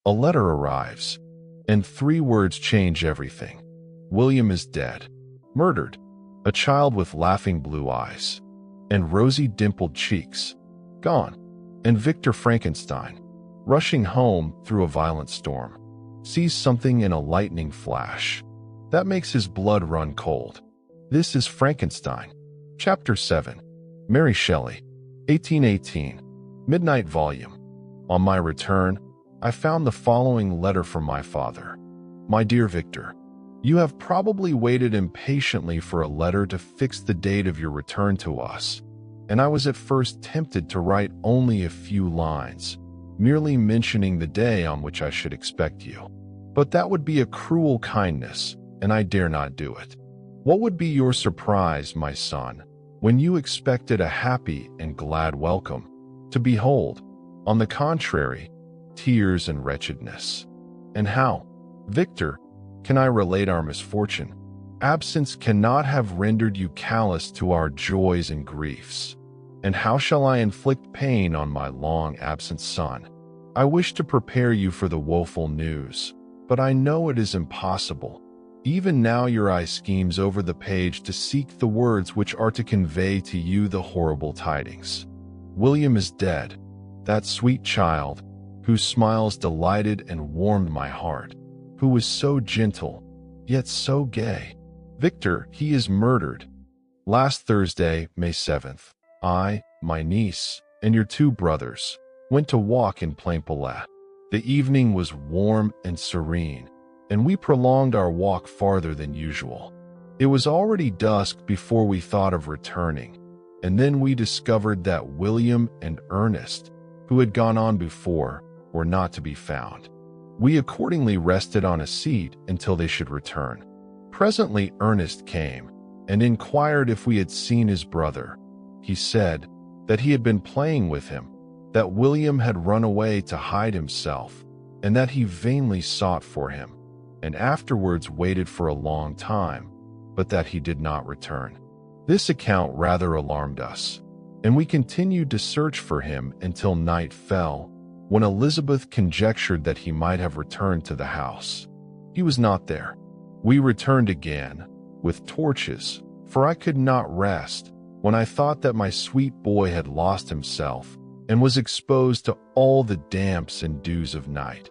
A letter arrives, and 3 words change everything. William is dead, murdered, a child with laughing blue eyes and rosy dimpled cheeks, gone, and Victor Frankenstein, rushing home through a violent storm, sees something in a lightning flash. That makes his blood run cold. This is Frankenstein. Chapter 7. Mary Shelley, 1818. Midnight Volume. On my return, I found the following letter from my father. My dear Victor, you have probably waited impatiently for a letter to fix the date of your return to us, and I was at first tempted to write only a few lines, merely mentioning the day on which I should expect you. But that would be a cruel kindness, and I dare not do it. What would be your surprise, my son, when you expected a happy and glad welcome, to behold, on the contrary, tears and wretchedness? And how, Victor, can I relate our misfortune? Absence cannot have rendered you callous to our joys and griefs. And how shall I inflict pain on my long-absent son? I wish to prepare you for the woeful news, but I know it is impossible. Even now your eye schemes over the page to seek the words which are to convey to you the horrible tidings. William is dead, that sweet child, whose smiles delighted and warmed my heart, who was so gentle, yet so gay. Victor, he is murdered. Last Thursday, May 7th, I, my niece, and your 2 brothers went to walk in Plainpalais. The evening was warm and serene, and we prolonged our walk farther than usual. It was already dusk before we thought of returning, and then we discovered that William and Ernest, who had gone on before, were not to be found. We accordingly rested on a seat until they should return. Presently Ernest came and inquired if we had seen his brother. He said that he had been playing with him, that William had run away to hide himself, and that he vainly sought for him, and afterwards waited for a long time, but that he did not return. This account rather alarmed us, and we continued to search for him until night fell, when Elizabeth conjectured that he might have returned to the house. He was not there. We returned again, with torches, for I could not rest, when I thought that my sweet boy had lost himself, and was exposed to all the damps and dews of night.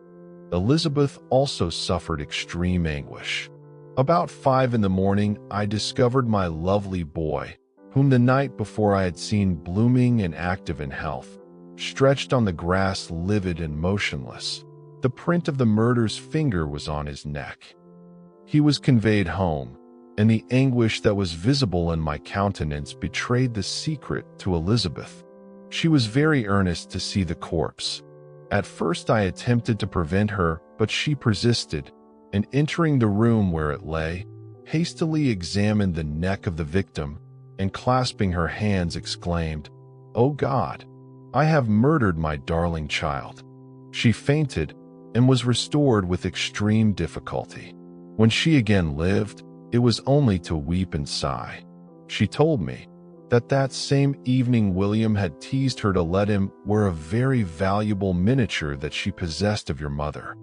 Elizabeth also suffered extreme anguish. About 5 in the morning, I discovered my lovely boy, whom the night before I had seen blooming and active in health, stretched on the grass livid and motionless. The print of the murderer's finger was on his neck. He was conveyed home, and the anguish that was visible in my countenance betrayed the secret to Elizabeth. She was very earnest to see the corpse. At first I attempted to prevent her, but she persisted, and entering the room where it lay, hastily examined the neck of the victim, and clasping her hands exclaimed, "O God, I have murdered my darling child." She fainted and was restored with extreme difficulty. When she again lived, it was only to weep and sigh. She told me that same evening William had teased her to let him wear a very valuable miniature that she possessed of your mother.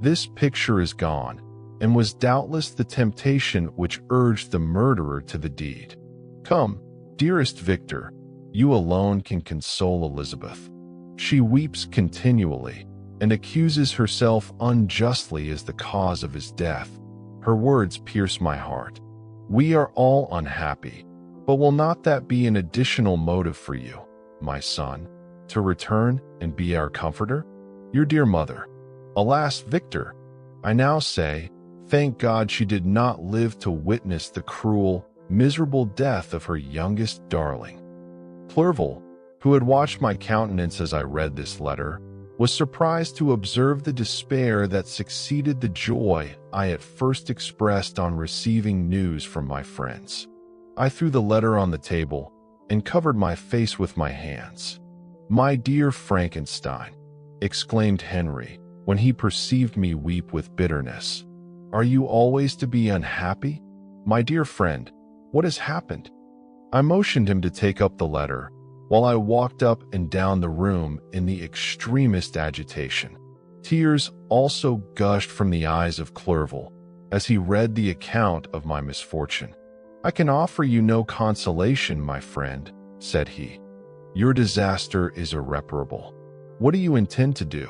This picture is gone, and was doubtless the temptation which urged the murderer to the deed. Come, dearest Victor, you alone can console Elizabeth. She weeps continually, and accuses herself unjustly as the cause of his death. Her words pierce my heart. We are all unhappy, but will not that be an additional motive for you, my son, to return and be our comforter? Your dear mother. Alas, Victor, I now say, thank God she did not live to witness the cruel, miserable death of her youngest darling. Clerval, who had watched my countenance as I read this letter, was surprised to observe the despair that succeeded the joy I at first expressed on receiving news from my friends. I threw the letter on the table and covered my face with my hands. "My dear Frankenstein," exclaimed Henry, when he perceived me weep with bitterness, "are you always to be unhappy? My dear friend, what has happened?" I motioned him to take up the letter, while I walked up and down the room in the extremest agitation. Tears also gushed from the eyes of Clerval as he read the account of my misfortune. "I can offer you no consolation, my friend," said he. "Your disaster is irreparable. What do you intend to do?"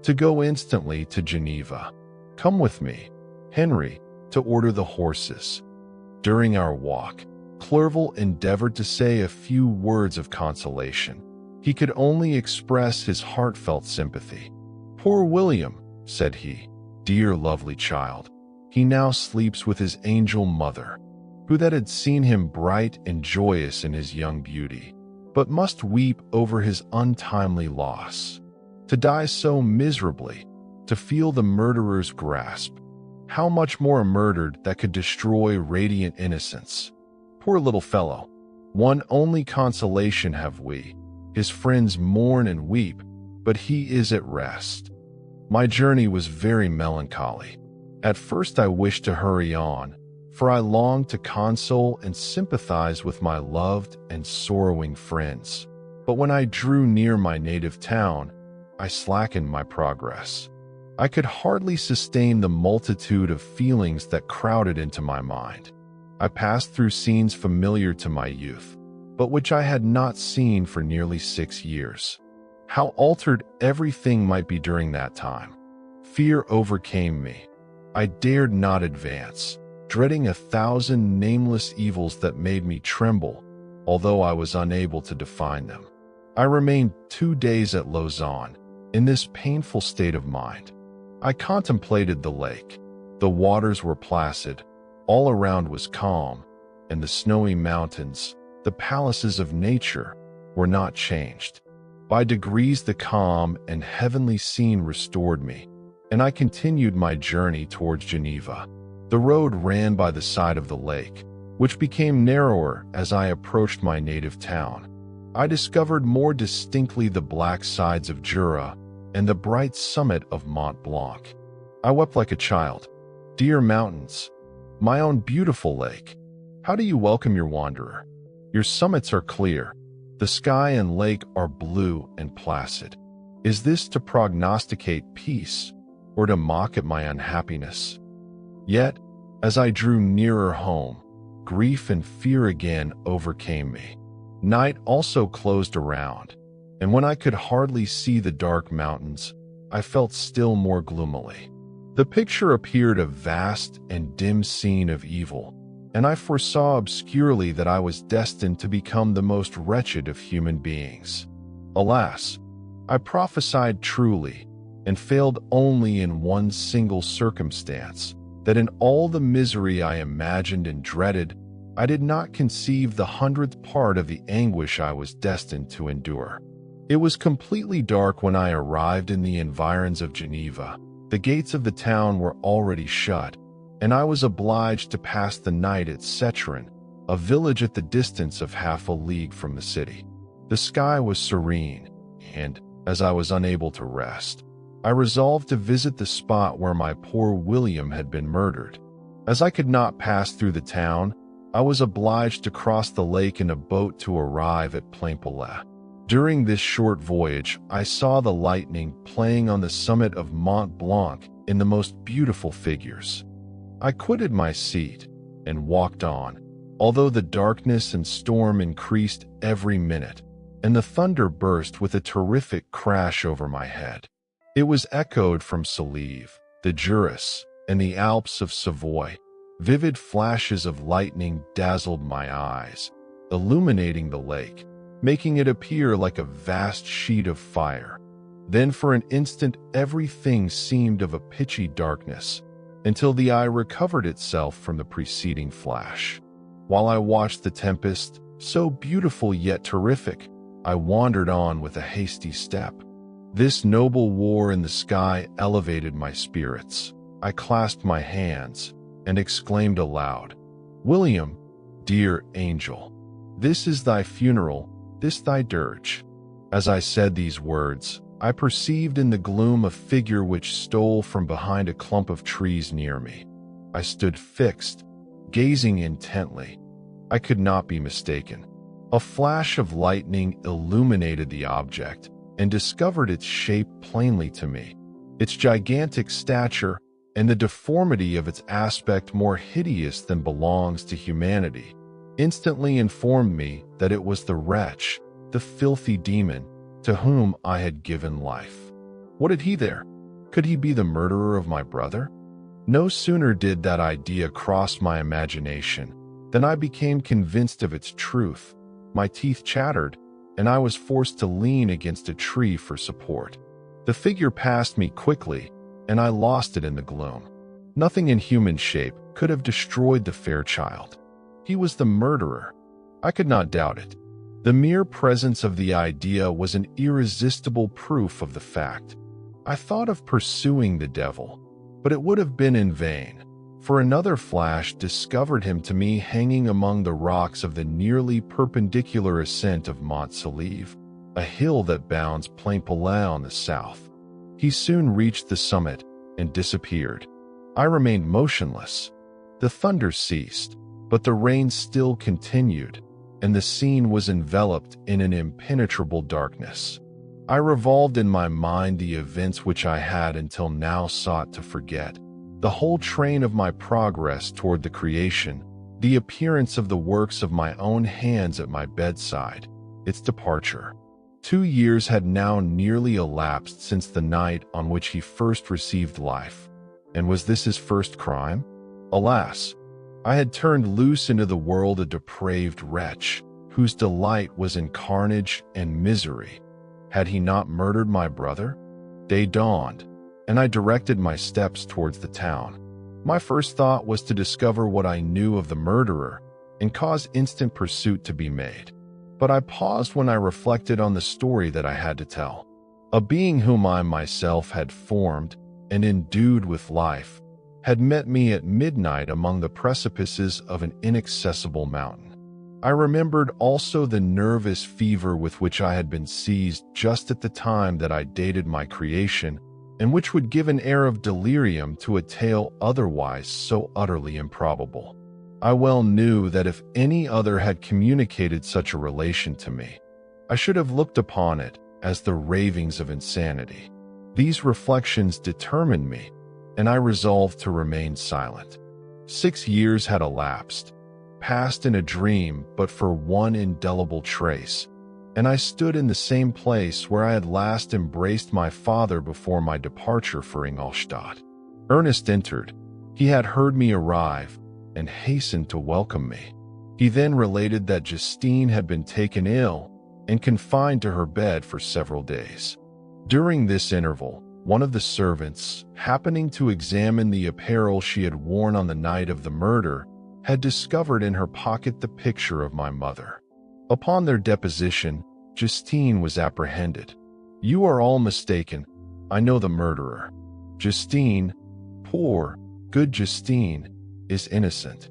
"To go instantly to Geneva. Come with me, Henry, to order the horses." During our walk, Clerval endeavored to say a few words of consolation. He could only express his heartfelt sympathy. "Poor William," said he, "dear lovely child. He now sleeps with his angel mother, who that had seen him bright and joyous in his young beauty, but must weep over his untimely loss. To die so miserably, to feel the murderer's grasp, how much more a murder that could destroy radiant innocence. Poor little fellow, one only consolation have we. His friends mourn and weep, but he is at rest." My journey was very melancholy. At first I wished to hurry on, for I longed to console and sympathize with my loved and sorrowing friends. But when I drew near my native town, I slackened my progress. I could hardly sustain the multitude of feelings that crowded into my mind. I passed through scenes familiar to my youth, but which I had not seen for nearly 6 years. How altered everything might be during that time. Fear overcame me. I dared not advance, dreading 1,000 nameless evils that made me tremble, although I was unable to define them. I remained 2 days at Lausanne, in this painful state of mind. I contemplated the lake. The waters were placid, all around was calm, and the snowy mountains, the palaces of nature, were not changed. By degrees the calm and heavenly scene restored me, and I continued my journey towards Geneva. The road ran by the side of the lake, which became narrower as I approached my native town. I discovered more distinctly the black sides of Jura and the bright summit of Mont Blanc. I wept like a child. "Dear mountains, my own beautiful lake, how do you welcome your wanderer? Your summits are clear. The sky and lake are blue and placid. Is this to prognosticate peace, or to mock at my unhappiness?" Yet, as I drew nearer home, grief and fear again overcame me. Night also closed around, and when I could hardly see the dark mountains, I felt still more gloomily. The picture appeared a vast and dim scene of evil, and I foresaw obscurely that I was destined to become the most wretched of human beings. Alas, I prophesied truly, and failed only in one single circumstance, that in all the misery I imagined and dreaded, I did not conceive the 100th part of the anguish I was destined to endure. It was completely dark when I arrived in the environs of Geneva. The gates of the town were already shut, and I was obliged to pass the night at Setrin, a village at the distance of half a league from the city. The sky was serene, and, as I was unable to rest, I resolved to visit the spot where my poor William had been murdered. As I could not pass through the town, I was obliged to cross the lake in a boat to arrive at Plainpalais. During this short voyage, I saw the lightning playing on the summit of Mont Blanc in the most beautiful figures. I quitted my seat and walked on, although the darkness and storm increased every minute, and the thunder burst with a terrific crash over my head. It was echoed from Salive, the Jura, and the Alps of Savoy. Vivid flashes of lightning dazzled my eyes, illuminating the lake, making it appear like a vast sheet of fire. Then for an instant everything seemed of a pitchy darkness, until the eye recovered itself from the preceding flash. While I watched the tempest, so beautiful yet terrific, I wandered on with a hasty step. This noble war in the sky elevated my spirits. I clasped my hands and exclaimed aloud, "William, dear angel, this is thy funeral, this thy dirge." As I said these words, I perceived in the gloom a figure which stole from behind a clump of trees near me. I stood fixed, gazing intently. I could not be mistaken. A flash of lightning illuminated the object and discovered its shape plainly to me. its gigantic stature and the deformity of its aspect more hideous than belongs to humanity, instantly informed me that it was the wretch, the filthy demon, to whom I had given life. What had he there? Could he be the murderer of my brother? No sooner did that idea cross my imagination than I became convinced of its truth. My teeth chattered, and I was forced to lean against a tree for support. The figure passed me quickly, and I lost it in the gloom. Nothing in human shape could have destroyed the fair child. He was the murderer. I could not doubt it. The mere presence of the idea was an irresistible proof of the fact. I thought of pursuing the devil, but it would have been in vain, for another flash discovered him to me hanging among the rocks of the nearly perpendicular ascent of Mont Saleve, a hill that bounds Plain-Palais on the south. He soon reached the summit and disappeared. I remained motionless. The thunder ceased, but the rain still continued, and the scene was enveloped in an impenetrable darkness. I revolved in my mind the events which I had until now sought to forget, the whole train of my progress toward the creation, the appearance of the works of my own hands at my bedside, its departure. 2 years had now nearly elapsed since the night on which he first received life. And was this his first crime? Alas! I had turned loose into the world a depraved wretch, whose delight was in carnage and misery. Had he not murdered my brother? Day dawned, and I directed my steps towards the town. My first thought was to discover what I knew of the murderer and cause instant pursuit to be made. But I paused when I reflected on the story that I had to tell. A being whom I myself had formed and endued with life had met me at midnight among the precipices of an inaccessible mountain. I remembered also the nervous fever with which I had been seized just at the time that I dated my creation, and which would give an air of delirium to a tale otherwise so utterly improbable. I well knew that if any other had communicated such a relation to me, I should have looked upon it as the ravings of insanity. These reflections determined me, and I resolved to remain silent. 6 years had elapsed, passed in a dream but for one indelible trace, and I stood in the same place where I had last embraced my father before my departure for Ingolstadt. Ernest entered. He had heard me arrive and hastened to welcome me. He then related that Justine had been taken ill and confined to her bed for several days. During this interval, one of the servants, happening to examine the apparel she had worn on the night of the murder, had discovered in her pocket the picture of my mother. Upon their deposition, Justine was apprehended. "You are all mistaken. I know the murderer. Justine, poor, good Justine, is innocent."